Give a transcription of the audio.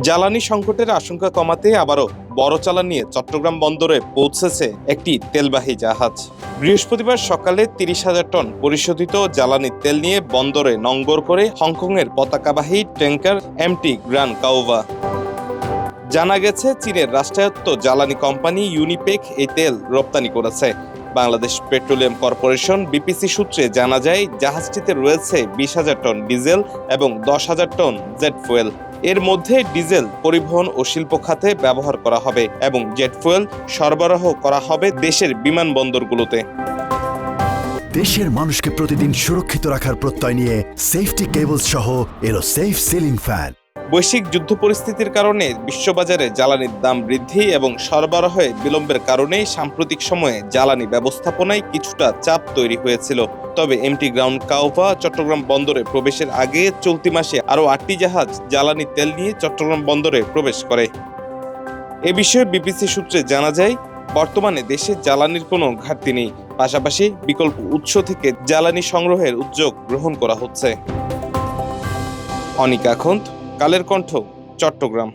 জ্বালানি সংকটের আশঙ্কা কমাতে আবারও বড় চালান নিয়ে চট্টগ্রাম বন্দরে পৌঁছেছে একটি তেলবাহী জাহাজ। বৃহস্পতিবার সকালে ৩০,০০০ টন পরিশোধিত জ্বালানি তেল নিয়ে বন্দরে নঙ্গর করে হংকংয়ের পতাকাবাহী ট্যাংকার এমটি গ্রান কাউভা। জানা গেছে, চীনের রাষ্ট্রায়ত্ত জ্বালানি কোম্পানি ইউনিপেক এই তেল রপ্তানি করেছে। বাংলাদেশ পেট্রোলিয়াম কর্পোরেশন বিপিসি সূত্রে জানা যায়, জাহাজটিতে রয়েছে ২০,০০০ টন ডিজেল এবং ১০,০০০ টন জেট ফুয়েল। এর মধ্যে ডিজেল পরিবহন ও শিল্প খাতে ব্যবহার করা হবে এবং জেট ফুয়েল সরবরাহ করা হবে দেশের বিমানবন্দরগুলোতে। দেশের মানুষকে প্রতিদিন সুরক্ষিত রাখার প্রত্যয় নিয়ে সেফটি কেবল সহ এলো সেফ সিলিং ফ্যান। বৈশ্বিক যুদ্ধ পরিস্থিতির কারণে বিশ্ববাজারে জ্বালানির দাম বৃদ্ধি এবং সরবরাহে বিলম্বের কারণে সাম্প্রতিক সময়ে জ্বালানি ব্যবস্থাপনায় কিছুটা চাপ তৈরি হয়েছিল। তবে এমটি গ্রান কাউভা চট্টগ্রাম বন্দরে প্রবেশের আগে চলতি মাসে আরও ৮টি জাহাজ জ্বালানি তেল নিয়ে চট্টগ্রাম বন্দরে প্রবেশ করে। এ বিষয়ে বিবিসি সূত্রে জানা যায়, বর্তমানে দেশে জ্বালানির কোনো ঘাটতি নেই। পাশাপাশি বিকল্প উৎস থেকে জ্বালানি সংগ্রহের উদ্যোগ গ্রহণ করা হচ্ছে। অনিকা খোন্ত, কালের কণ্ঠ, চট্টগ্রাম।